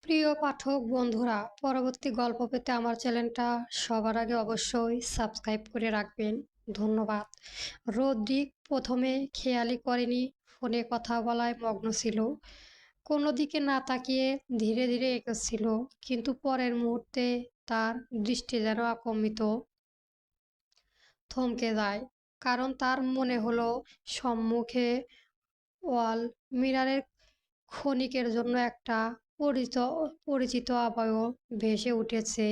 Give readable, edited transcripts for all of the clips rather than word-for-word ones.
প্রিয় পাঠক বন্ধুরা, পরবর্তী গল্প পেতে আমার চ্যানেলটা সবার আগে অবশ্যই সাবস্ক্রাইব করে রাখবেন। ধন্যবাদ। রদ্রিক প্রথমে খেয়ালই করেনি ফোনে কথা বলায় মগ্ন ছিল। কোনো দিকে না তাকিয়ে ধীরে ধীরে এগোচ্ছিল, কিন্তু পরের মুহূর্তে তার দৃষ্টি যেন আকম্পিত থমকে যায়। কারণ তার মনে হলো সম্মুখে ওয়াল মিরারের ক্ষণিকের জন্য একটা পরিচিত পরিচিত অবয়ব ভেসে উঠেছে।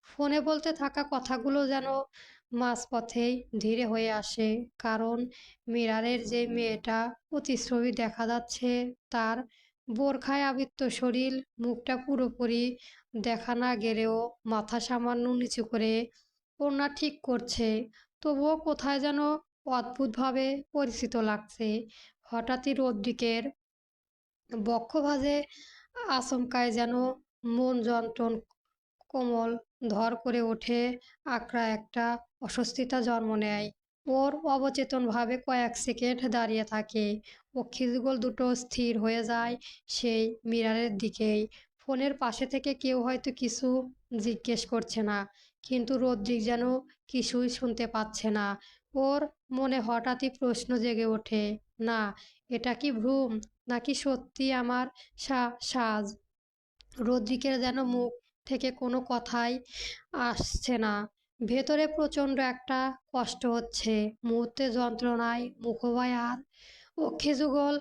ফোনে বলতে থাকা কথাগুলো যেন মাঝপথেই ধীরে হয়ে আসে, কারণ মিরারের যে মেয়েটা প্রতিচ্ছবি দেখা যাচ্ছে, তার বোরখায় আবৃত শরীর, মুখটা পুরোপুরি দেখা না গেলেও মাথা সামান্য নিচু করে ওড়না ঠিক করছে। তবুও কোথায় যেন অদ্ভুতভাবে পরিচিত লাগছে। হঠাৎই রদ্রিকের বক্ষভাঁজে আচমকায় যেন মন যন্ত্রণ কোমল ধর করে ওঠে, আকড়া একটা অস্বস্তিতা জন্ম নেয়। ওর অবচেতনভাবে কয়েক সেকেন্ড দাঁড়িয়ে থাকে। অক্ষিযুগল দুটো স্থির হয়ে যায় সেই মিরারের দিকেই। ফোনের পাশে থেকে কেউ হয়তো কিছু জিজ্ঞেস করছে না, কিন্তু রদ্রিক যেন কিছুই শুনতে পাচ্ছে না। ওর মনে হঠাৎই প্রশ্ন জেগে ওঠে, না, এটা কি ভ্রম, নাকি সত্যি আমার সাজ? রদ্রিকের যেন মুখ থেকে কোনো কথাই আসছে না। ভেতরে প্রচণ্ড একটা কষ্ট হচ্ছে। মুহূর্তে যন্ত্রণায় মুখবায় আর অক্ষিযুগল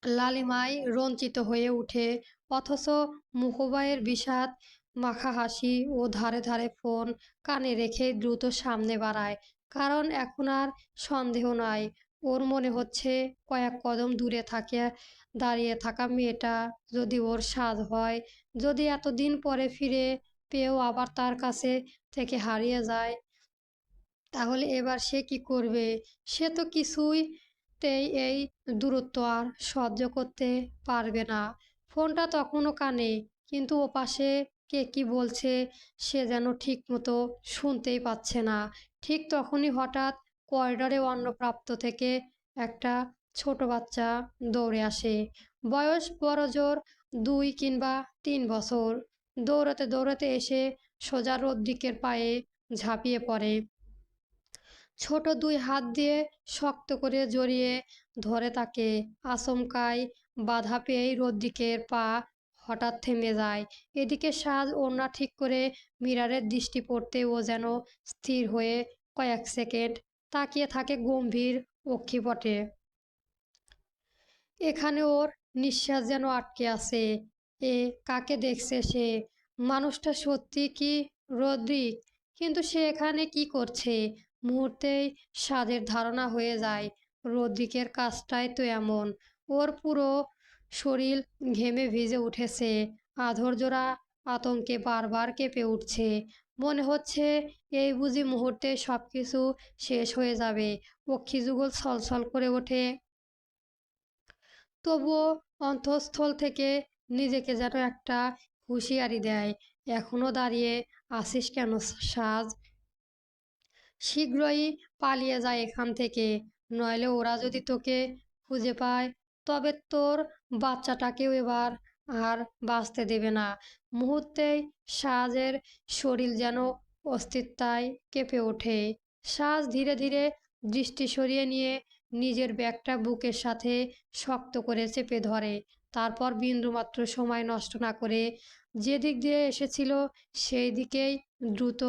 লালিমায় রঞ্চিত হয়ে উঠে, অথচ মুখবায়ের বিষাদ মাখা হাসি ও ধারে ধারে ফোন কানে রেখে দ্রুত সামনে বাড়ায়। কারণ এখন আর সন্দেহ নাই। ওর মনে হচ্ছে কয়েক কদম দূরে দাঁড়িয়ে থাকা মেয়েটা যদি ওর সাজ হয়, যদি এতদিন পরে ফিরে পেয়েও আবার তার কাছে থেকে হারিয়ে যায়, তাহলে এবার সে কি করবে? সে তো কিছুতেই এই দূরত্ব আর সহ্য করতে পারবে না। ফোনটা তখনও কানে, কিন্তু ওপাশে কে কি বলছে সে যেন ঠিক মতো শুনতেই পাচ্ছে না। ঠিক তখনই হঠাৎ করিডরে অন্নপ্রাপ্ত থেকে একটা ছোট বাচ্চা দৌড়ে আসে। বয়স বড়জোর 2 কিংবা 3 বছর। দৌড়াতে দৌড়াতে এসে সোজা রদ্রিকের পায়ে ঝাঁপিয়ে পড়ে। ছোট 2 হাত দিয়ে শক্ত করে জড়িয়ে ধরে তাকে। আচমকাই বাধা পেয়েই রদ্রিকের পা হঠাৎ থেমে যায়। এদিকে সাজ ওড়না ঠিক করে মিরারের দৃষ্টি পড়তে ও যেন স্থির হয়ে কয়েক সেকেন্ড তাকিয়ে থাকে গম্ভীর অক্ষিপটে। এখানে ওর নিঃশ্বাস যেন আটকে আছে। এ কাকে দেখছে সে? মানুষটা সত্যি কি রদ্রিক? কিন্তু সে এখানে কি করছে? মুহূর্তেই সাজের ধারণা হয়ে যায়, রদ্রিকের কাজটাই তো এমন। ওর পুরো শরীর ঘেমে ভিজে উঠেছে, আধরজোড়া আতঙ্কে বারবার কেঁপে উঠছে। মনে হচ্ছে এই বুঝি মুহূর্তে সবকিছু শেষ হয়ে যাবে। অক্ষিযুগল ছলছল করে ওঠে, তবুও অন্তঃস্থল থেকে নিজেকে যেন একটা হুঁশিয়ারি দেয়, এখনো দাঁড়িয়ে আছিস কেন সাজ? শীঘ্রই পালিয়ে যায় এখান থেকে, নইলে ওরা যদি তোকে খুঁজে পায়, তবে তোর বাচ্চাটাকেও এবার আর বাঁচতে দেবে না। মুহূর্তেই সাজের শরীর যেন অস্তিত্বায় কেঁপে ওঠে। সাজ ধীরে ধীরে দৃষ্টি সরিয়ে নিয়ে নিজের ব্যাগটা বুকের সাথে শক্ত করে চেপে ধরে। তারপর বিন্দুমাত্র সময় নষ্ট না করে যেদিক দিয়ে এসেছিল সেই দিকেই দ্রুত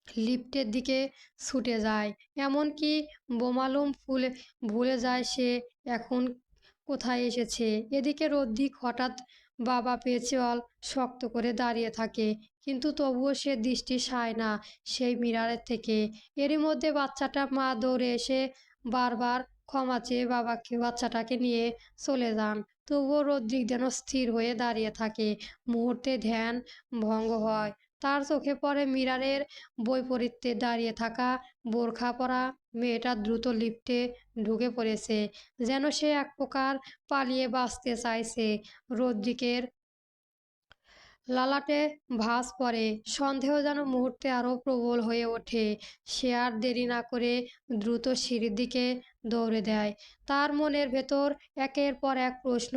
লিফটের দিকে ছুটে যায়। এমনকি বোমালুম ভুলে যায় সে এখন কোথায় এসেছে। এদিকে রদ্রিক হঠাৎ বাবা পেয়ে চোয়াল শক্ত করে দাঁড়িয়ে থাকে, কিন্তু তবুও সে দৃষ্টি সায় না সেই মিরারের থেকে। এরই মধ্যে বাচ্চাটা মা দৌড়ে এসে বারবার ক্ষমা চেয়ে বাচ্চাটাকে নিয়ে চলে যান। তবুও রদ্রিক যেন স্থির হয়ে দাঁড়িয়ে থাকে। মুহূর্তে ধ্যান ভঙ্গ হয়। তার চোখে পড়ে মিরারের বৈপরীত্যে দাঁড়িয়ে থাকা বোরখা পরা মেয়েটা দ্রুত লিফটে ঢুকে পড়েছে, যেন সে এক প্রকার পালিয়ে বাঁচতে চাইছে। রদ্রিকের লালাটে ভাঁজ পড়ে, সন্দেহ যেন মুহূর্তে আরো প্রবল হয়ে ওঠে। সে আর দেরি না করে দ্রুত সিঁড়ির দিকে দৌড়ে দেয়। তার মনের ভেতর একের পর এক প্রশ্ন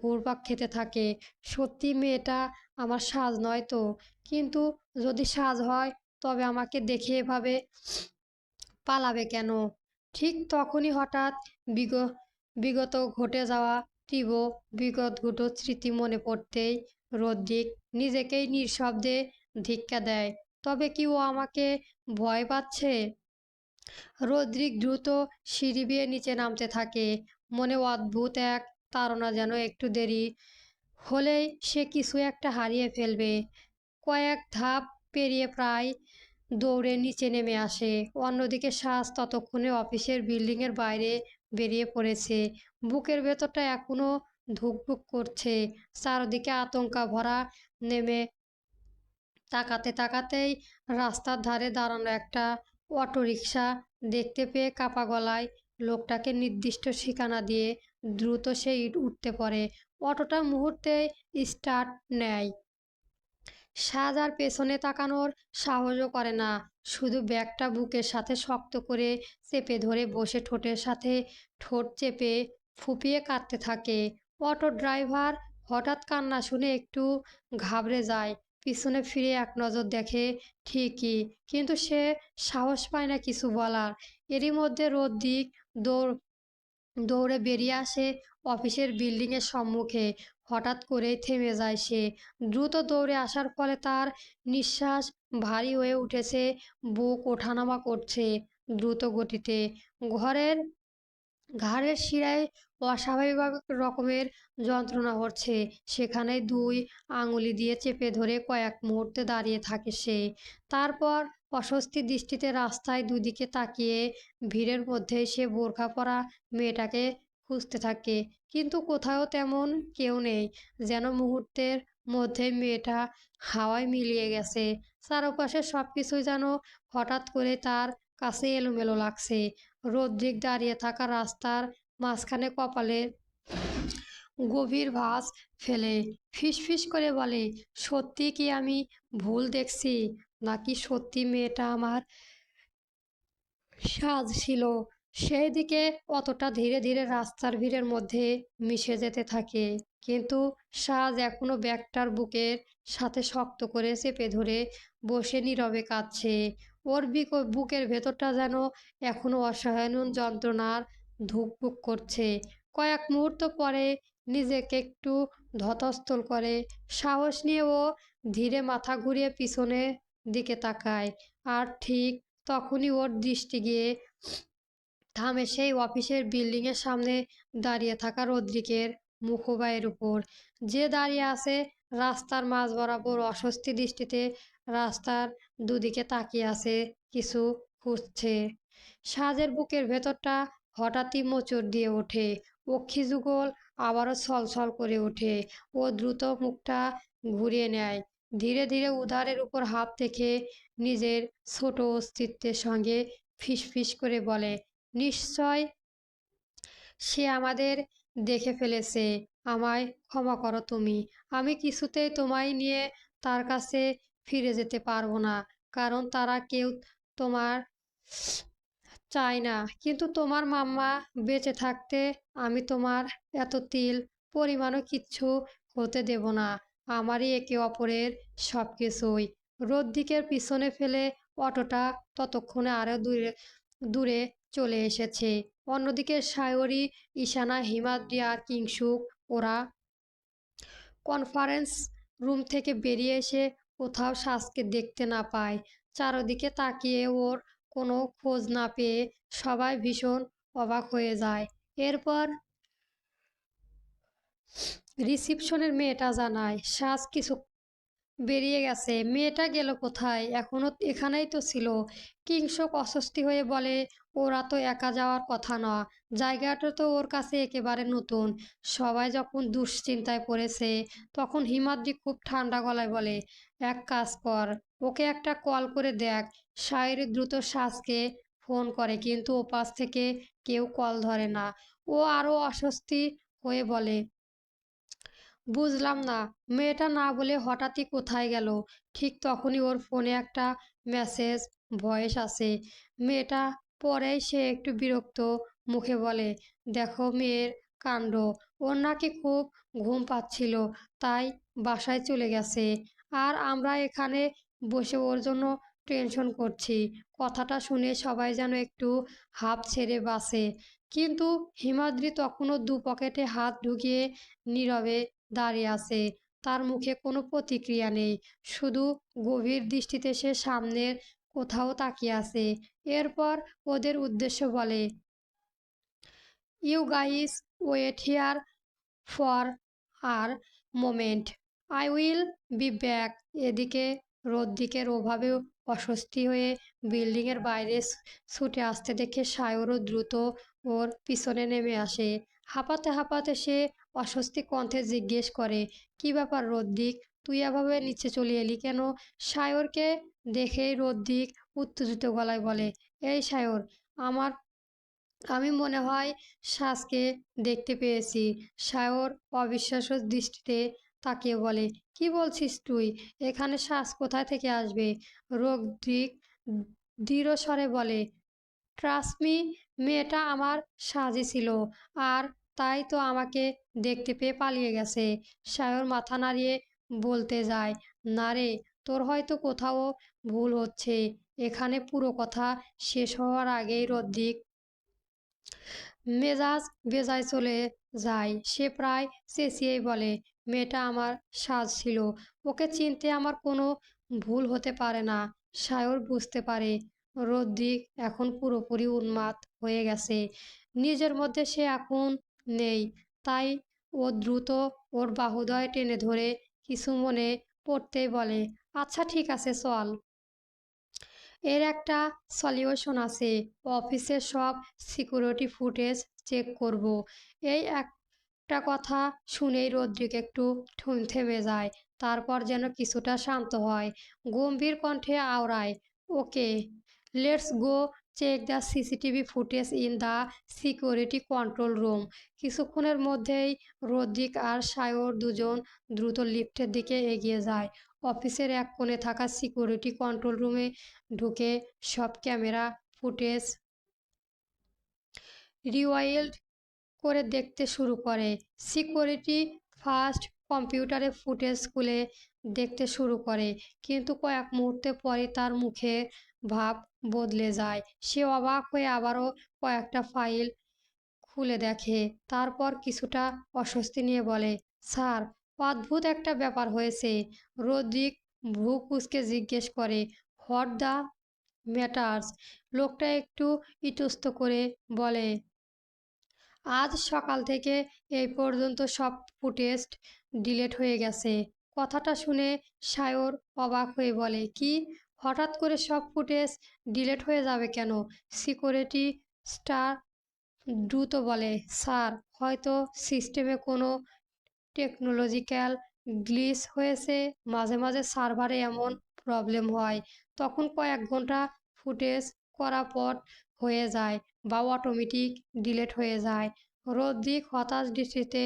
ঘুরপাক খেতে থাকে। সত্যি মেয়েটা আমার সাজ নয় তো? কিন্তু যদি সাজ হয় তবে আমাকে দেখে এভাবে পালাবে কেন? ঠিক তখনই হঠাৎ বিগ বিগত ঘটে যাওয়া তীব্র বিগতগুলো স্মৃতি মনে পড়তেই রদ্রিক নিজেকেই নিঃশব্দে ধিক্কা দেয়। তবে কি ও আমাকে ভয় পাচ্ছে? রদ্রিক দ্রুত সিঁড়ি বেয়ে নিচে নামতে থাকে। মনে অদ্ভুত এক তাড়না, যেন একটু দেরি হলেই সে কিছু একটা হারিয়ে ফেলবে। কয়েক ধাপ পেরিয়ে প্রায় দৌড়ে নিচে নেমে আসে। অন্যদিকে সাজ ততক্ষণে অফিসের বিল্ডিংয়ের বাইরে বেরিয়ে পড়েছে। বুকের ভেতরটা এখনো ধুকপুক করছে। চারদিকে আতঙ্কা ভরা। নেমে তাকাতে তাকাতেই রাস্তার ধারে দাঁড়ানো একটা অটোরিকশা দেখতে পেয়ে কাপা গলায় লোকটাকে নির্দিষ্ট ঠিকানা দিয়ে দ্রুত সে উঠতে পড়ে। অটোটা মুহূর্তেই স্টার্ট নেয়। সাজ আর পেছনে তাকানোর সাহসও করে না। শুধু ব্যাগটা বুকের সাথে শক্ত করে চেপে ধরে বসে ঠোঁটের সাথে ঠোঁট চেপে ফুঁপিয়ে কাঁদতে থাকে। অটো ড্রাইভার হঠাৎ কান্না শুনে একটু ঘাবড়ে যায়। পিছনে ফিরে এক নজর দেখে ঠিকই, কিন্তু সে সাহস পায় না কিছু বলার। এরই মধ্যে রদ্রিক দৌড় দৌড়ে বেরিয়ে আসে অফিসের বিল্ডিংয়ের সম্মুখে। হঠাৎ করেই থেমে যায় সে। দ্রুত দৌড়ে আসার ফলে তার নিঃশ্বাস ভারী হয়ে উঠেছে। বুক ওঠানামা করছে দ্রুত গতিতে। ঘরের ঘাড়ের শিরায় অস্বাভাবিক রকমের যন্ত্রণা হচ্ছে। সেখানে দুই আঙুলি দিয়ে চেপে ধরে কয়েক মুহূর্তে দাঁড়িয়ে থাকে সে। তারপর অস্বস্তি দৃষ্টিতে রাস্তায় দুদিকে তাকিয়ে ভিড়ের মধ্যে সে বোরখা পরা মেয়েটাকে খুঁজতে থাকে। কিন্তু কোথাও তেমন কেউ নেই। যেন মুহূর্তের মধ্যে মেয়েটা হাওয়ায় মিলিয়ে গেছে। চারপাশে সবকিছুই যেন হঠাৎ করে তার কাছে এলোমেলো লাগছে। রদ্রিক দাঁড়িয়ে থাকা রাস্তার মাঝখানে কপালে গভীর ভাঁজ ফেলে ফিসফিস করে বলে, সত্যি কি আমি ভুল দেখছি? নাকি সত্যি মেয়েটা আমার সাজ ছিল? সেই দিকে অতটা ধীরে ধীরে রাস্তার ভিড়ের মধ্যে মিশে যেতে থাকে। কিন্তু সাজ এখনো ব্যাগটার বুকের সাথে শক্ত করে চেপে ধরে বসে নীরবে কাঁদছে। ওর বুকের ভেতরটা যেন এখনো অসহায় যন্ত্রণার ধুকপুক করছে। কয়েক মুহূর্ত পরে নিজেকে একটু ধতস্থল করে সাহস নিয়ে ও ধীরে মাথা ঘুরিয়ে পিছনের দিকে তাকায়। আর ঠিক তখনই ওর দৃষ্টি গিয়ে থামে সেই অফিসের বিল্ডিংয়ের সামনে দাঁড়িয়ে থাকা রদ্রিকের মুখোবাইয়ের উপর। যে দাঁড়িয়ে আছে রাস্তার মাঝ বরাবর, অস্বস্তি দৃষ্টিতে রাস্তার দুদিকে তাকিয়ে আছে, কিছু খুঁজছে। সাজের বুকের ভেতরটা হঠাৎই মোচড় দিয়ে ওঠে। অক্ষি যুগল আবারও ছলছল করে ওঠে। ও দ্রুত মুখটা ঘুরিয়ে নেয়। ধীরে ধীরে উদরের উপর হাত রেখে নিজের ছোট অস্তিত্বের সঙ্গে ফিসফিস করে বলে, নিশ্চয় সে আমাদের দেখে ফেলেছে। আমায় ক্ষমা করো তুমি। আমি কিছুতেই তোমায় নিয়ে তার কাছে ফিরে যেতে পারবো না। কারণ তারা কেউ তোমার চায় না। কিন্তু তোমার মাম্মা বেঁচে থাকতে আমি তোমার এত তিল পরিমাণও কিচ্ছু হতে দেব না। আমারই একে অপরের সব কিছুই। রদ্রিকের পিছনে ফেলে অটোটা ততক্ষণে আরও দূরে দূরে চলে এসেছে। অন্যদিকে সায়রী, ঈশানা, হিমাদ্রি আর কিংসুক ওরা কনফারেন্স রুম থেকে বেরিয়ে এসে কোথাও সাজকে দেখতে না পায়। চারদিকে তাকিয়ে ওর কোনো খোঁজ না পেয়ে সবাই ভীষণ অবাক হয়ে যায়। এরপর রিসিপশনের মেয়েটা জানায়, সাজ কিছু বেরিয়ে গেছে। মেয়েটা গেল কোথায়? এখনো এখানেই তো ছিল। কিংসুক অস্বস্তি হয়ে বলে, ওরা তো একা যাওয়ার কথা না। জায়গাটা তো ওর কাছে একেবারে নতুন। সবাই যখন দুশ্চিন্তায় পড়েছে তখন হিমাদ্রি খুব ঠান্ডা গলায় বলে, এক কাজ কর, ওকে একটা কল করে দেখ। শায়রি দ্রুত সাজকে ফোন করে, কিন্তু ওপাশ থেকে কেউ কল ধরে না। ও আরো অস্বস্তি হয়ে বলে, বুঝলাম না, মেয়েটা না বলে হঠাৎই কোথায় গেল? ঠিক তখনই ওর ফোনে একটা মেসেজ ভয়েস আসে। মেয়েটা পরেই সে একটু বিরক্ত মুখে বলে, দেখো মেয়ের কাণ্ড, ওর নাকি খুব ঘুম পাচ্ছিল, তাই বাসায় চলে গেছে। আর আমরা এখানে বসে ওর জন্য টেনশন করছি। কথাটা শুনে সবাই যেন একটু হাঁপ ছেড়ে বাঁচে। কিন্তু হিমাদ্রি তখনও দু পকেটে হাত ঢুকিয়ে নীরবে দাঁড়িয়ে আছে। তার মুখে কোনো প্রতিক্রিয়া নেই, শুধু গভীর দৃষ্টিতে সে সামনের কোথাও তাকিয়ে আছে। এরপর ওদের উদ্দেশ্য বলে, you guys wait here for a moment, I will be back. এদিকে রোদ্দিকের ওভাবে অস্বস্তি হয়ে বিল্ডিংয়ের বাইরে ছুটে আসতে দেখে সায়রও দ্রুত ওর পিছনে নেমে আসে। হাঁপাতে হাঁপাতে সে অস্বস্তি কণ্ঠে জিজ্ঞেস করে, কি ব্যাপার রোদ্দিক, তুই এভাবে নিচে চলে এলি কেন? সায়রকে দেখেই রোদ্দিক উত্তেজিত গলায় বলে, এই সায়র, আমার আমি মনে হয় সাজকে দেখতে পেয়েছি। সায়র অবিশ্বাস্য দৃষ্টিতে তাকিয়ে বলে, কি বলছিস তুই? এখানে সাজ কোথায় থেকে আসবে? রোগদিক দৃঢ় স্বরে বলে, ট্রাস্ট মি, মেয়েটা আমার সাজই ছিল, আর তাই তো আমাকে দেখতে পেয়ে পালিয়ে গেছে। সায়র মাথা নাড়িয়ে বলতে যায়, না রে, তোর হয়তো কোথাও ভুল হচ্ছে। এখানে পুরো কথা শেষ হওয়ার আগেই রদ্দিক মেজাজ বেজায় চলে যায়। সে প্রায় চেঁচিয়েই বলে, মেয়েটা আমার সাজ ছিল, ওকে চিনতে আমার কোনো ভুল হতে পারে না। সায়র বুঝতে পারে রদ্দিক এখন পুরোপুরি উন্মাদ হয়ে গেছে, নিজের মধ্যে সে এখন নেই। তাই ও দ্রুত ওর বাহুদয় টেনে ধরে কিছু মনে পড়তেই বলে, আচ্ছা ঠিক আছে চল, এর একটা সলিউশন আছে। অফিসের সব সিকিউরিটি ফুটেজ চেক করব। এই একটা কথা শুনেই রদ্রিক একটু থেমে যায়। তারপর যেন কিছুটা শান্ত হয়, গম্ভীর কণ্ঠে আওড়ায়, okay, let's go check the CCTV footage in the security control room. কিছুক্ষণের মধ্যেই রদ্রিক আর সায়র দুজন দ্রুত লিফটের দিকে এগিয়ে যায়। অফিসের এক কোণে থাকা সিকিউরিটি কন্ট্রোল রুমে ঢুকে সব ক্যামেরা ফুটেজ রিওয়াইল্ড করে দেখতে শুরু করে। সিকিউরিটি ফার্স্ট কম্পিউটারে ফুটেজ খুলে দেখতে শুরু করে, কিন্তু কয়েক মুহূর্তে পরে তার মুখে ভাব বদলে যায়। সে অবাক হয়ে আবারও কয়েকটা ফাইল খুলে দেখে, তারপর কিছুটা অস্বস্তি নিয়ে বলে, স্যার, অদ্ভুত একটা ব্যাপার হয়েছে। রদ্রিক ভ্রু কুঁচকে জিজ্ঞেস করে, হোয়াট দ্য ম্যাটার্স? লোকটা একটু ইতস্ত করে বলে, আজ সকাল থেকে এই পর্যন্ত সব ফুটেজ ডিলিট হয়ে গেছে। কথাটা শুনে সায়র অবাক হয়ে বলে, কি, হঠাৎ করে সব ফুটেজ ডিলিট হয়ে যাবে কেন? সিকিউরিটি স্টার দ্রুত বলে, স্যার, হয়তো সিস্টেমে কোনো টেকনোলজিক্যাল গ্লিচ হয়েছে। মাঝে মাঝে সার্ভারে এমন প্রবলেম হয়, তখন কয়েক ঘন্টা ফুটেজ করাপট হয়ে যায় বা অটোমেটিক ডিলিট হয়ে যায়। রদ্রিক হতাশ দৃষ্টিতে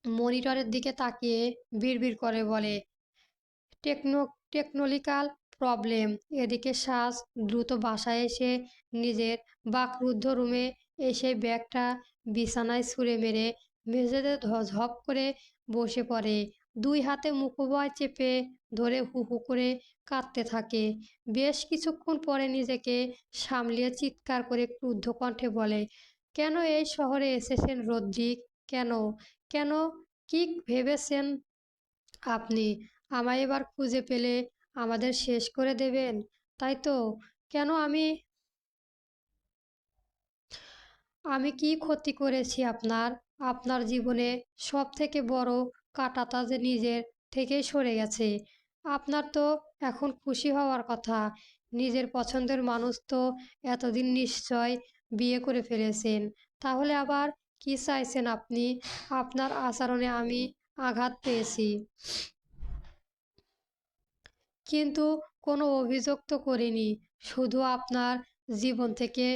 মনিটরের দিকে তাকিয়ে বিড়বিড় করে বলে, টেকনো টেকনোলজিক্যাল প্রবলেম। এদিকে সাজ দ্রুত বাসায় এসে নিজের বাকরুদ্ধ রুমে এসে ব্যাগটা বিছানায় ছুঁড়ে মেরে মেঝেতে ঝপ করে বসে পড়ে। দুই হাতে মুখোভয় চেপে ধরে হু হু করে কাঁদতে থাকে। বেশ কিছুক্ষণ পরে নিজেকে সামলিয়ে চিৎকার করে ক্রুদ্ধ কণ্ঠে বলে, কেন এই শহরে এসেছেন রদ্রিক? কেন? কেন? কি ভেবেছেন আপনি আমায় এবার খুঁজে পেলে আমাদের শেষ করে দেবেন, তাই তো? কেন? আমি কি ক্ষতি করেছি আপনার? আপনার জীবনে সব থেকে বড় কাঁটাটা যে নিজের থেকেই সরে গেছে। আপনার তো এখন খুশি হওয়ার কথা। নিজের পছন্দের মানুষ তো এতদিন নিশ্চয় বিয়ে করে ফেলেছেন। তাহলে আবার কি চাইছেন আপনি? আপনার আচরণে আমি আঘাত পেয়েছি, কিন্তু কোনো অভিযোগ তো করিনি। শুধু আপনার জীবন থেকে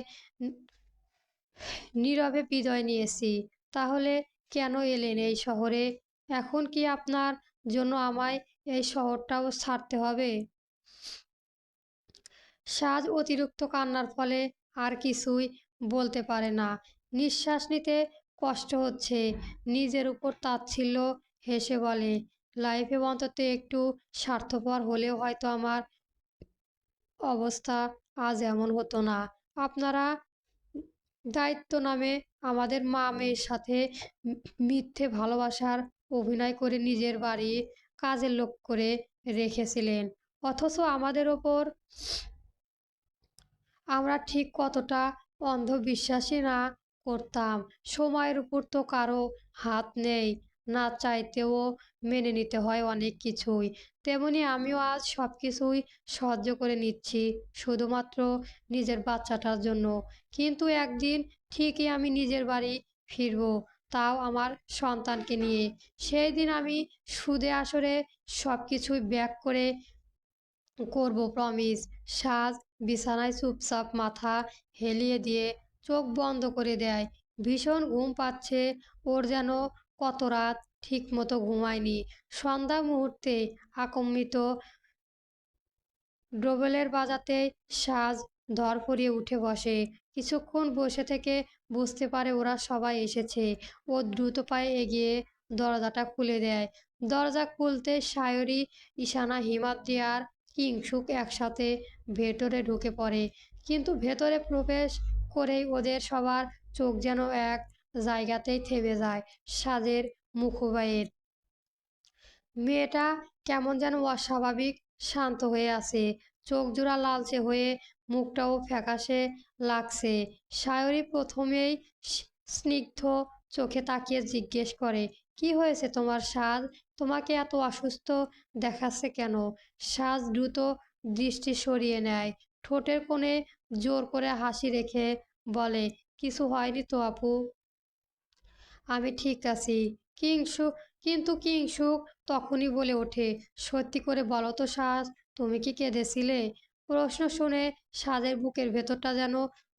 নীরবে বিদায় নিয়েছি। তাহলে কেন এলেন এই শহরে? এখন কি আপনার জন্য আমায় এই শহরটাও ছাড়তে হবে? সাজ অতিরিক্ত কান্নার ফলে আর কিছুই বলতে পারে না। নিঃশ্বাস নিতে কষ্ট হচ্ছে। নিজের উপর তাচ্ছিল্য হেসে বলে, লাইফে অন্তত একটু স্বার্থপর হলেও হয়তো আমার অবস্থা আজ এমন হতো না। আপনারা দায়িত্ব নামে আমাদের মা-মেয়ের সাথে মি মিথ্যে ভালোবাসার অভিনয় করে নিজের বাড়ি কাজের লোক করে রেখেছিলেন। অথচ আমাদের ওপর আমরা ঠিক কতটা অন্ধবিশ্বাসী না করতাম। সময়ের উপর তো কারো হাত নেই। না চাইতেও মেনে নিতে হয় অনেক কিছুই। তেমনি আমিও আজ সবকিছুই সহ্য করে নিচ্ছি শুধুমাত্র নিজের বাচ্চাটার জন্য। কিন্তু একদিন ঠিকই আমি নিজের বাড়ি ফিরবো, তাও আমার সন্তানকে নিয়ে। সেই দিন আমি সুদে আসরে সবকিছুই ব্যাক করে করব প্রমিস। সাজ বিছানায় চুপচাপ মাথা হেলিয়ে দিয়ে চোখ বন্ধ করে দেয়। ভীষণ ঘুম পাচ্ছে ওর, যেন কত রাত ঠিক মতো ঘুমায়নি। সন্ধ্যা মুহূর্তে আকম্মিত ডোবেলের বাজাতেই সাজ ধরফরিয়ে উঠে বসে। কিছুক্ষণ বসে থেকে বুঝতে পারে ওরা সবাই এসেছে। ও দ্রুত পায়ে এগিয়ে দরজাটা খুলে দেয়। দরজা খুলতে সায়রী, ঈশানা, হিমাদ্রি আর কিংসুক একসাথে ভেতরে ঢুকে পড়ে। কিন্তু ভেতরে প্রবেশ করেই ওদের সবার চোখ যেন এক জায়গাতেই থেমে যায় সাজের মুখোবাইয়ের। মেয়েটা কেমন যেন অস্বাভাবিক শান্ত হয়ে আছে। চোখজোড়া লালচে হয়ে মুখটাও ফ্যাকাশে লাগছে। সায়রী প্রথমেই স্নিগ্ধ চোখে তাকিয়ে জিজ্ঞেস করে, কি হয়েছে তোমার সাজ? তোমাকে এত অসুস্থ দেখাচ্ছে কেন? সাজ দ্রুত দৃষ্টি সরিয়ে নেয়। ঠোঁটের কোণে জোর করে হাসি রেখে বলে, কিছু হয়নি তো আপু, আমি ঠিক আছি। কিংসুক কিন্তু কিংসুক তখনই বলে ওঠে, সত্যি করে বলো তো সাজ, তুমি কি কেঁদেছিলে? প্রশ্ন শুনে সাজের বুকের ভেতরটা যেন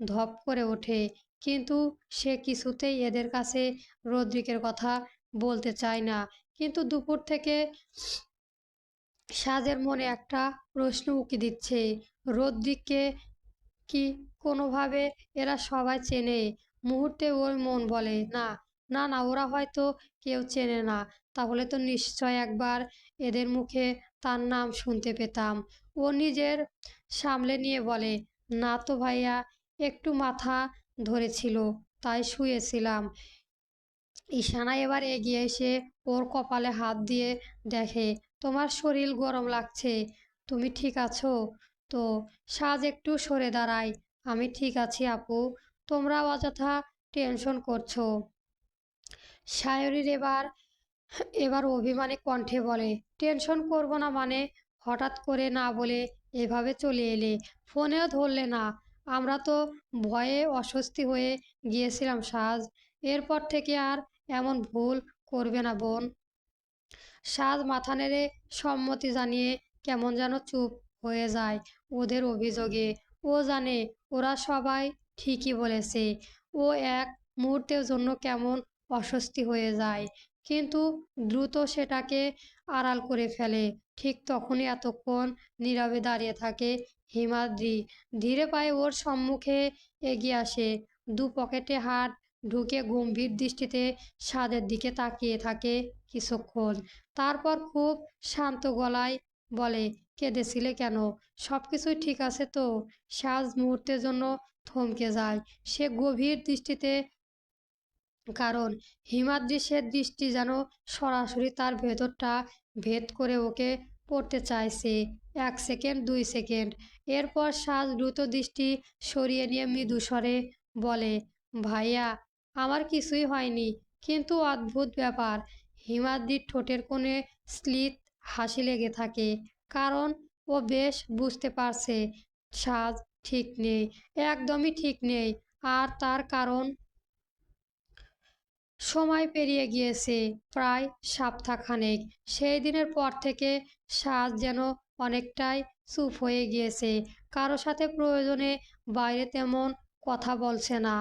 ধপ করে ওঠে। কিন্তু সে কিছুতেই এদের কাছে রদ্রিকের কথা বলতে চায় না। কিন্তু দুপুর থেকে সাজের মনে একটা প্রশ্ন উকি দিচ্ছে, রদ্রিককে কি কোনোভাবে এরা সবাই চেনে? মুহূর্তে ওর মন বলে, না, না, না, ওরা হয়তো কেউ চেনে না। তাহলে তো নিশ্চয় একবার এদের মুখে তার নাম শুনতে পেতাম। ও নিজের সামলে নিয়ে বলে, না তো ভাইয়া, একটু মাথা ধরেছিল, তাই শুয়েছিলাম। ঈশানা এবার এগিয়ে এসে ওর কপালে হাত দিয়ে দেখে, তোমার শরীর গরম লাগছে, তুমি ঠিক আছো তো? সাজ একটু সরে দাঁড়ায়, আমি ঠিক আছি আপু, তোমরা অযথা টেনশন করছো। সায়রীর এবার এবার অভিমানী কণ্ঠে বলে, টেনশন করব না মানে? হঠাৎ করে না বলে এভাবে চলে এলে, ফোনেও ধরলে না। আমরা তো ভয়ে অস্বস্তি হয়ে গিয়েছিলাম সাজ। এরপর থেকে আর এমন ভুল করবে না বোন। সাজ মাথা নেড়ে সম্মতি জানিয়ে কেমন যেন চুপ হয়ে যায় ওদের অভিযোগে। ও জানে ওরা সবাই ঠিকই বলেছে। ও এক মুহূর্তের জন্য কেমন অস্বস্তি হয়ে যায়, কিন্তু দ্রুত সেটাকে আড়াল করে ফেলে। ঠিক তখনই এতক্ষণ নীরবে দাঁড়িয়ে থাকে হিমাদ্রি ধীরে পায়ে ওর সম্মুখে এগিয়ে আসে। দু পকেটে হাত ঢুকে গম্ভীর দৃষ্টিতে সাদের দিকে তাকিয়ে থাকে কিছুক্ষণ। তারপর খুব শান্ত গলায় বলে, কেঁদেছিলে কেন? সবকিছুই ঠিক আছে তো? সাজ মুহূর্তের জন্য থমকে যায়। সে গভীর দৃষ্টিতে, কারণ হিমাদ্রি সে দৃষ্টি যেন সরাসরি তার ভেতরটা ভেদ করে ওকে পড়তে চাইছে। 1 সেকেন্ড, 2 সেকেন্ড, এরপর সাজ দ্রুত দৃষ্টি সরিয়ে নিয়ে মৃদু স্বরে বলে, ভাইয়া, আমার কিছুই হয়নি। কিন্তু অদ্ভুত ব্যাপার, হিমাদ্রির ঠোঁটের কোণে স্লিত হাসি লেগে থাকে, কারণ ও বেশ বুঝতে পারছে সাজ ঠিক নেই, একদমই ঠিক নেই। আর তার কারণ, সময় পেরিয়ে গিয়েছে প্রায় সপ্তাহখানেক। সেই দিনের পর থেকে সাজ যেন অনেকটাই চুপ হয়ে গিয়েছে। কারো সাথে প্রয়োজনে বাইরে তেমন কথা বলছে না।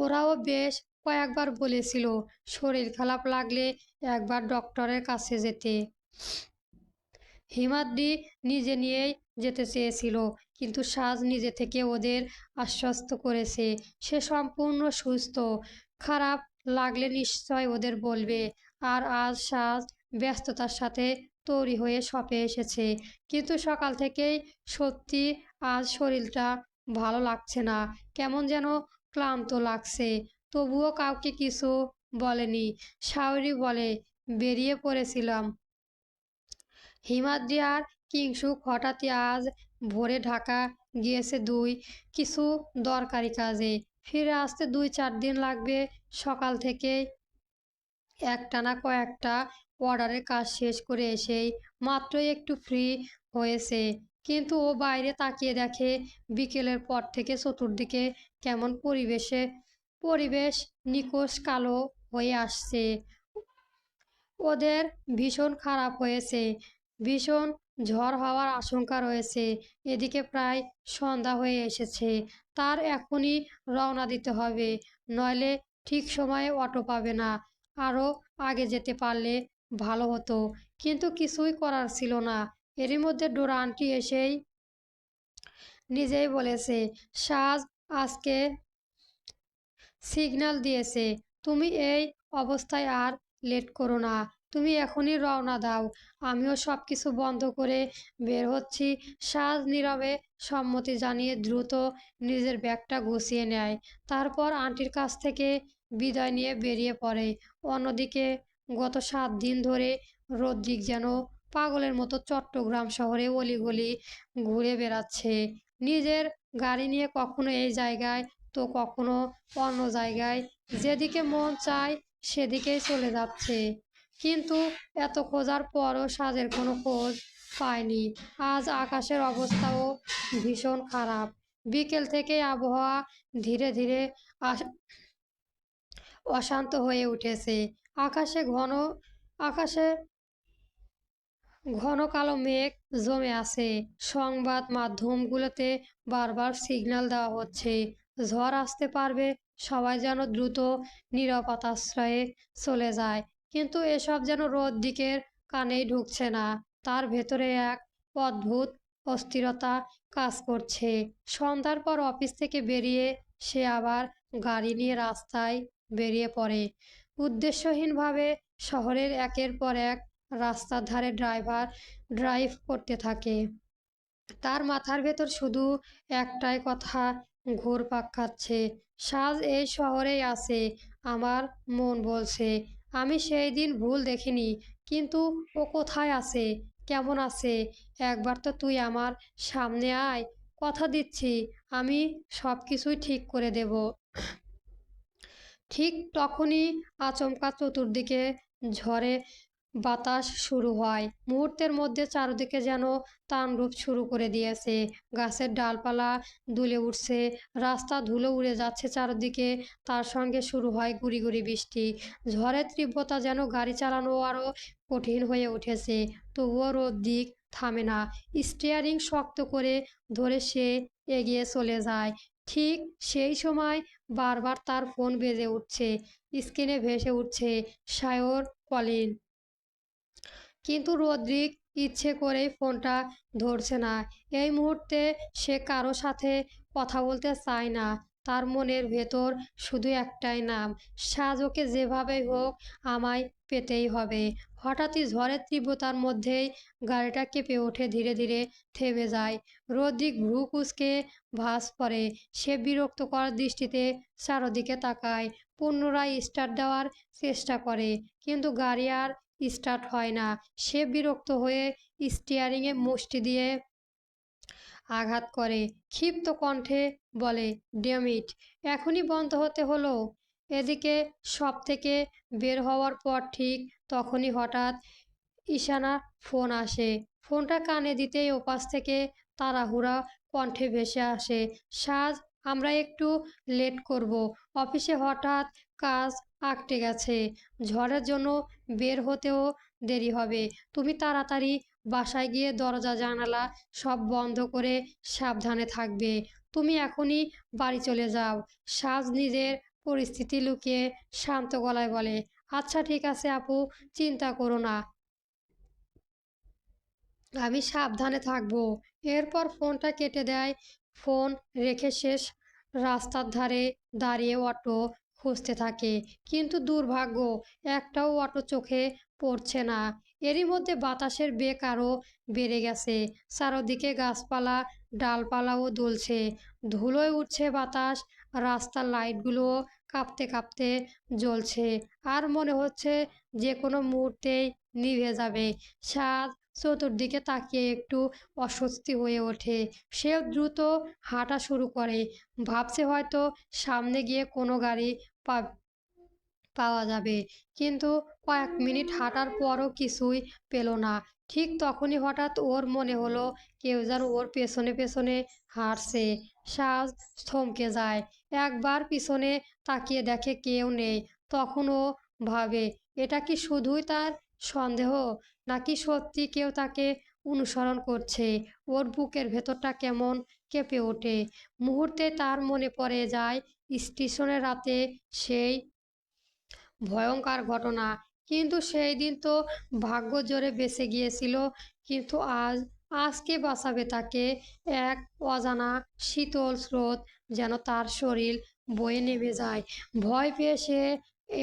ওরাও বেশ কয়েকবার বলেছিল শরীর খারাপ লাগলে একবার ডক্টরের কাছে যেতে। হিমাদ্রি নিজে নিয়েই যেতে চেয়েছিল, কিন্তু সাজ নিজে থেকে ওদের আশ্বস্ত করেছে সে সম্পূর্ণ সুস্থ। খারাপ লাগলে নিশ্চয় ওদের বলবে। আর আজ সাজ ব্যস্ততার সাথে তৈরি হয়ে শপে এসেছে, কিন্তু সকাল থেকেই সত্যি আজ শরীরটা ভালো লাগছে না, কেমন যেন ক্লান্ত লাগছে। তবুও কাউকে কিছু বলেনি। শাওরি বলে, বেরিয়ে পড়েছিলাম হিমাদ্রি আর কিংশুক হঠাৎই আজ ভোরে ঢাকা গিয়েছে কিছু দরকারি কাজে। ফিরে আসতে 2-4 দিন লাগবে। সকাল থেকে একটানা কয়েকটা অর্ডারের কাজ শেষ করে এসেই মাত্রই একটু ফ্রি হয়েছে। কিন্তু ও বাইরে তাকিয়ে দেখে বিকেলের পর থেকে চতুর্দিকে কেমন পরিবেশ নিকষ কালো হয়ে আসছে। ওদের ভীষণ খারাপ হয়েছে, ভীষণ ঝড় হওয়ার আশঙ্কা রয়েছে। এদিকে প্রায় সন্ধ্যা হয়ে এসেছে, তার এখনই রওনা দিতে হবে, নইলে ঠিক সময়ে অটো পাবে না। আরও আগে যেতে পারলে ভালো হতো, কিন্তু কিছুই করার ছিল না। এরই মধ্যে ডোরা আন্টি এসেই নিজেই বলেছে, সাজ আজকে সিগন্যাল দিয়েছে, তুমি এই অবস্থায় আর লেট করো না, তুমি এখনই রওনা দাও। আমিও সব কিছু বন্ধ করে বের হচ্ছি। সাজ নীরবে সম্মতি জানিয়ে দ্রুত নিজের ব্যাগটা গুছিয়ে নেয়। তারপর আন্টির কাছ থেকে বিদায় নিয়ে বেরিয়ে পড়ে। অন্যদিকে গত 7 দিন ধরে রদ্রিক যেন পাগলের মতো চট্টগ্রাম শহরে অলিগলি ঘুরে বেড়াচ্ছে। নিজের গাড়ি নিয়ে কখনো এই জায়গায় তো কখনো অন্য জায়গায়, যেদিকে মন চায় সেদিকেই চলে যাচ্ছে। কিন্তু এত খোঁজার পরও সাজের কোনো খোঁজ পায়নি। আজ আকাশের অবস্থাও ভীষণ খারাপ। বিকেল থেকেই আবহাওয়া ধীরে ধীরে অশান্ত হয়ে উঠেছে। আকাশে ঘন কালো মেঘ জমে আছে। সংবাদ মাধ্যমগুলোতে বারবার সিগন্যাল দেওয়া হচ্ছে, ঝড় আসতে পারবে, সবাই যেন দ্রুত নিরাপদ আশ্রয়ে চলে যায়। কিন্তু এসব যেন রোদ্রিকের কানেই ঢুকছে না। তার ভেতরে এক অদ্ভুত অস্থিরতা কাজ করছে। সন্ধ্যার পর অফিস থেকে বেরিয়ে সে আবার গাড়ি নিয়ে রাস্তায় বেরিয়ে পড়ে। উদ্দেশ্যহীনভাবে শহরের একের পর এক রাস্তার ধারে ড্রাইভ করতে থাকে। তার মাথার ভেতর শুধু একটাই কথা ঘুরপাক খাচ্ছে, সাজ এই শহরেই আছে। আমার মন বলছে আমি সেই দিন ভুল দেখিনি, কিন্তু ও কোথায় আছে, কেমন আছে? একবার তো তুই আমার সামনে আয়, কথা দিচ্ছি আমি সব কিছুই ঠিক করে দেব। ঠিক তখনই আচমকা চতুর্দিকে ঝড়ে বাতাস শুরু হয়। মুহূর্তের মধ্যে চারদিকে যেন তাণ্ডব শুরু করে দিয়েছে। গাছের ডালপালা দুলে উঠছে, রাস্তা ধুলো উড়ে যাচ্ছে চারদিকে। তার সঙ্গে শুরু হয় গুড়ি গুড়ি বৃষ্টি। ঝড়ের তীব্রতা যেন গাড়ি চালানো আরও কঠিন হয়ে উঠেছে। তবুও রদ্রিক থামে না। স্টিয়ারিং শক্ত করে ধরে সে এগিয়ে চলে যায়। ঠিক সেই সময় বারবার তার ফোন বেজে উঠছে। স্ক্রিনে ভেসে উঠছে সায়র কলিং। কিন্তু রদ্রিক ইচ্ছে করেই ফোনটা ধরছে না। এই মুহূর্তে সে কারো সাথে কথা বলতে চায় না। তার মনের ভেতর শুধু একটাই নাম, সাজ ওকে যেভাবেই হোক আমায় পেতেই হবে। হঠাৎই ঝড়ের তীব্রতার মধ্যেই গাড়িটা কেঁপে ওঠে, ধীরে ধীরে থেমে যায়। রদ্রিক ভ্রু কুঁচকে ভাঁজ পড়ে। সে বিরক্তকর দৃষ্টিতে চারদিকে তাকায়, পুনরায় স্টার্ট দেওয়ার চেষ্টা করে, কিন্তু গাড়ি আর স্টার্ট হয় না। সে বিরক্ত হয়ে স্টিয়ারিংয়ে মুষ্টি দিয়ে আঘাত করে, ক্ষিপ্ত কণ্ঠে বলে, ড্যাম ইট, এখনই বন্ধ হতে হলো। এদিকে শপ থেকে বের হওয়ার পর ঠিক তখনই হঠাৎ ঈশানার ফোন আসে। ফোনটা কানে দিতেই ওপাশ থেকে তাড়াহুড়া কণ্ঠে ভেসে আসে, সাজ, আমরা একটু লেট করব, অফিসে হঠাৎ কাজ আটকে গেছে, ঝড়ের জন্য বের হতেও দেরি হবে, তুমি তাড়াতাড়ি বাসায় গিয়ে দরজা জানালা সব বন্ধ করে সাবধানে থাকবে, তুমি এখনই বাড়ি চলে যাও। সাজ নিজের পরিস্থিতি লুকিয়ে শান্ত গলায় বলে, আচ্ছা ঠিক আছে আপু, চিন্তা করো না, আমি সাবধানে থাকবো। এরপর ফোনটা কেটে দেয়। ফোন রেখে শেষ রাস্তার ধারে দাঁড়িয়ে অটো খুঁজতে থাকে, কিন্তু দুর্ভাগ্য, একটাও অটো চোখে পড়ছে না। এরই মধ্যে বাতাসের বেগ আরও বেড়ে গেছে। চারদিকে গাছপালা, ডালপালাও দুলছে, ধুলোয় উঠছে বাতাস। রাস্তার লাইটগুলো কাঁপতে কাঁপতে জ্বলছে, আর মনে হচ্ছে যে কোনো মুহূর্তেই নিভে যাবে। সাদ চতুর্দিকে তাকিয়ে একটু অস্বস্তি হয়ে ওঠে। সেও দ্রুত হাঁটা শুরু করে, ভাবছে হয়তো সামনে গিয়ে কোনো গাড়ি পাওয়া যাবে। কিন্তু কয়েক মিনিট হাঁটার পরও কিছুই পেল না। ঠিক তখনই হঠাৎ ওর মনে হলো কেউ যেন ওর পেছনে পেছনে হাঁটছে। সাজ থমকে যায়, একবার পিছনে তাকিয়ে দেখে কেউ নেই। তখন ও ভাবে, এটা কি শুধুই তার সন্দেহ, নাকি সত্যি কেউ তাকে অনুসরণ করছে? ওর বুকের ভেতরটা কেমন কেঁপে ওঠে। মুহূর্তে তার মনে পড়ে যায় স্টেশনের রাতে সেই ভয়ঙ্কর ঘটনা। কিন্তু সেই দিন তো ভাগ্য জোরে বেঁচে গিয়েছিল, কিন্তু আজ কে বাঁচাবে তাকে? এক অজানা শীতল স্রোত যেন তার শরীর বয়ে নেমে যায়। ভয় পেয়ে সে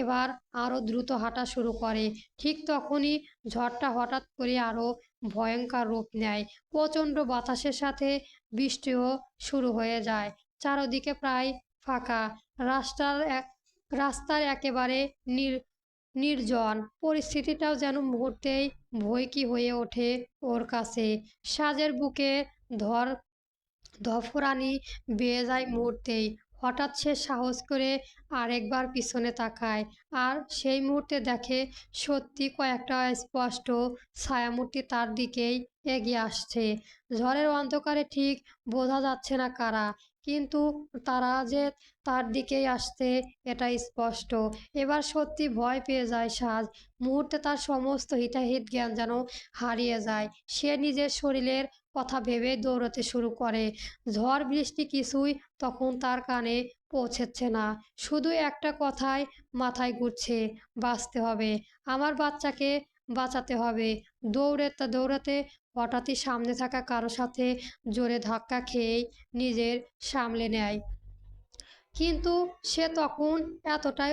এবার আরো দ্রুত হাঁটা শুরু করে। ঠিক তখনই ঝড়টা হঠাৎ করে আরো ভয়ঙ্কর রূপ নেয়। প্রচণ্ড বাতাসের সাথে বৃষ্টিও শুরু হয়ে যায়। চারদিকে প্রায় ফাঁকা। রাস্তার একেবারে নির্জন। পরিস্থিতিটাও যেন মুহূর্তেই ভয়ঙ্কর হয়ে ওঠে ওর কাছে। সাজের বুকে ধর ধফরানি বেয়ে যায় মুহূর্তেই। হঠাৎ সে সাহস করে আরেকবার পিছনে তাকায়, আর সেই মুহূর্তে দেখে সত্যি কয়েকটা স্পষ্ট ছায়ামূর্তি তার দিকেই এগিয়ে আসছে। ঝড়ের অন্ধকারে ঠিক বোঝা যাচ্ছে না কারা, কিন্তু তারা যে তার দিকেই আসছে এটা স্পষ্ট। এবার সত্যি ভয় পেয়ে যায় সাজ। মুহূর্তে তার সমস্ত হিতাহিত জ্ঞান যেন হারিয়ে যায়। সে নিজের শরীরের কথা ভেবে দৌড়াতে শুরু করে। ঝড় বৃষ্টি কিছুই তখন তার কানে পৌঁছচ্ছে না। শুধু একটা কথাই মাথায় ঘুরছে, বাঁচতে হবে, আমার বাচ্চাকে বাঁচাতে হবে। দৌড়াতে হঠাৎই সামনে থাকা কারো সাথে জোরে ধাক্কা খেয়েই নিজের সামলে নেয়। কিন্তু সে তখন এতটাই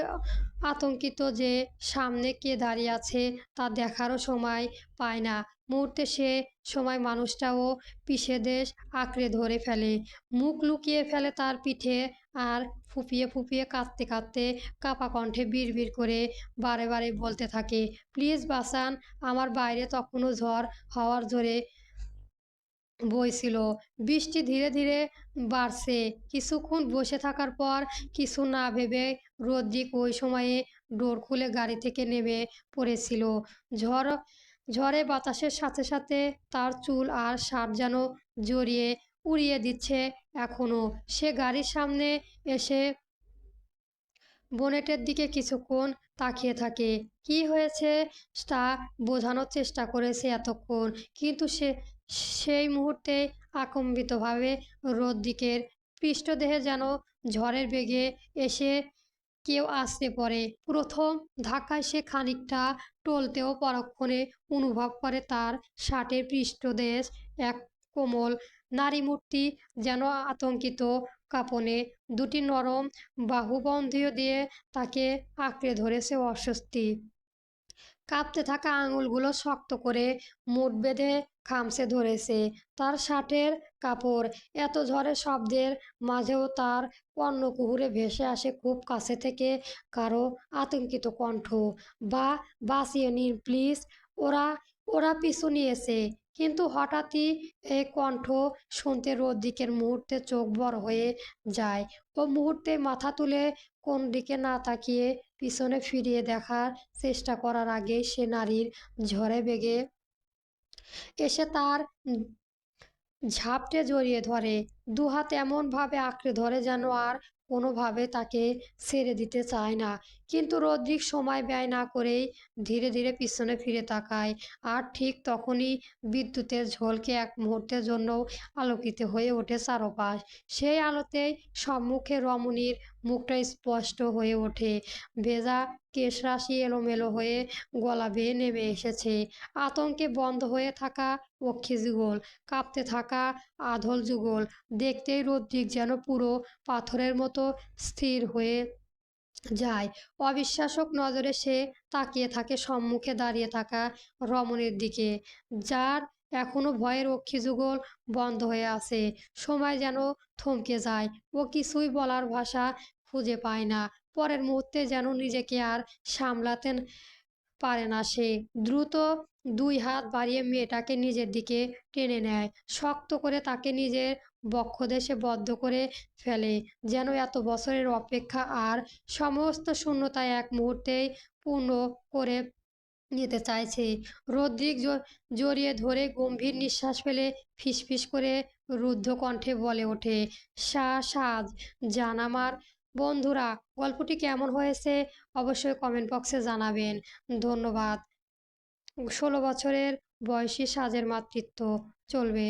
আতঙ্কিত যে সামনে কে দাঁড়িয়ে আছে তা দেখারও সময় পায় না। মুহূর্তে সে সময় মানুষটাও দেশ আঁকড়ে ধরে ফেলে, মুখ লুকিয়ে ফেলে তার পিঠে, আর ফুপিয়ে ফুপিয়ে কাঁদতে কাঁদতে কাপা কণ্ঠে বিড়বিড় করে বারে বারে বলতে থাকে, প্লিজ বাঁচান, আমার বাইরে তখনও ঝড় হাওয়ার জোরে বইছিল। বৃষ্টি ধীরে ধীরে বাড়ছে। কিছুক্ষণ বসে থাকার পর কিছু না ভেবে রদ্রিক ওই সময়ে ডোর খুলে গাড়ি থেকে নেমে পড়েছিল। ঝড় ঝড়ে বাতাসের সাথে সাথে তার চুল আর শার্ট যেন জড়িয়ে উড়িয়ে দিচ্ছে। এখনো সে গাড়ির সামনে এসে বোনেটের দিকে কিছুক্ষণ তাকিয়ে থাকে। কি হয়েছে তা বোঝানোর চেষ্টা করেছে এতক্ষণ, কিন্তু সেই মুহূর্তে আকম্বিতভাবে রদ্রিকের পৃষ্ঠদেহে যেন ঝড়ের বেগে এসে কেউ আছড়ে পড়ে। প্রথম ধাক্কায় সে খানিকটা টলতেও পরক্ষণে অনুভব করে তার শার্টের পৃষ্ঠদেশ এক কোমল নারীমূর্তি যেন আতঙ্কিত কাঁপনে দুটি নরম বাহুবন্ধ দিয়ে তাকে আঁকড়ে ধরেছে। অস্বস্তি কাঁপতে থাকা আঙুলগুলো শক্ত করে মুঠ বেঁধে খামচে ধরেছে তার শার্টের কাপড়। এত ঝড়ের শব্দের মাঝেও তার কর্ণকুহুরে ভেসে আসে খুব কাছে থেকে কারো আতঙ্কিত কণ্ঠ, বা বাঁচিয়ে নিন প্লিজ, ওরা ওরা পিছু নিয়েছে। কিন্তু হঠাৎই এই কণ্ঠ শুনতে রদ্রিকের মুহূর্তে চোখ বড় হয়ে যায়। ও মুহূর্তে মাথা তুলে কোন দিকে না তাকিয়ে পিছনে ফিরিয়ে দেখার চেষ্টা করার আগেই সে নারীর ঝড়ে বেগে এসে তার ঝাপটে জড়িয়ে ধরে। দুহাত এমনভাবে আঁকড়ে ধরে যেন আর কোনোভাবে তাকে ছেড়ে দিতে চায় না। কিন্তু রদ্রিক সময় ব্যয় না করেই ধীরে ধীরে পিছনে ফিরে তাকায়। আর ঠিক তখনই বিদ্যুতের ঝলকে এক মুহূর্তের জন্য আলোকিত হয়ে ওঠে চারপাশ। সেই আলোতেই সম্মুখে রমণীর মুখটা স্পষ্ট হয়ে ওঠে। ভেজা কেশরাশি এলোমেলো হয়ে গলা বেয়ে নেমে এসেছে। আতঙ্কে বন্ধ হয়ে থাকা অক্ষি যুগল, কাঁপতে থাকা আধল যুগল। দেখতেই রদ্রিক যেন পুরো পাথরের মতো স্থির হয়ে যায়। অবিশ্বাসক নজরে সে তাকিয়ে থাকে সম্মুখে দাঁড়িয়ে থাকা রমণীর দিকে, যার এখনো ভয়ের অক্ষিযুগল বন্ধ হয়ে আছে। সময় যেন থমকে যায়। ও কিছুই বলার ভাষা খুঁজে পায় না। পরের মুহূর্তে যেন নিজেকে আর সামলাতে পারে না সে। দ্রুত দুই হাত বাড়িয়ে মেয়েটাকে নিজের দিকে টেনে নেয়। শক্ত করে তাকে নিজের বক্ষদেশে বদ্ধ করে ফেলে। যেন এত বছরের অপেক্ষা আর সমস্ত শূন্যতা এক মুহূর্তেই পূর্ণ করে নিতে চাইছে। রদ্রিক জড়িয়ে ধরে গম্ভীর নিঃশ্বাস ফেলে ফিসফিস করে রুদ্ধ কণ্ঠে বলে ওঠে, সাজ জান আমার। বন্ধুরা, গল্পটি কেমন হয়েছে অবশ্যই কমেন্ট বক্সে জানাবেন। ধন্যবাদ। 16 বছরের বয়সী সাজের মাতৃত্ব চলবে।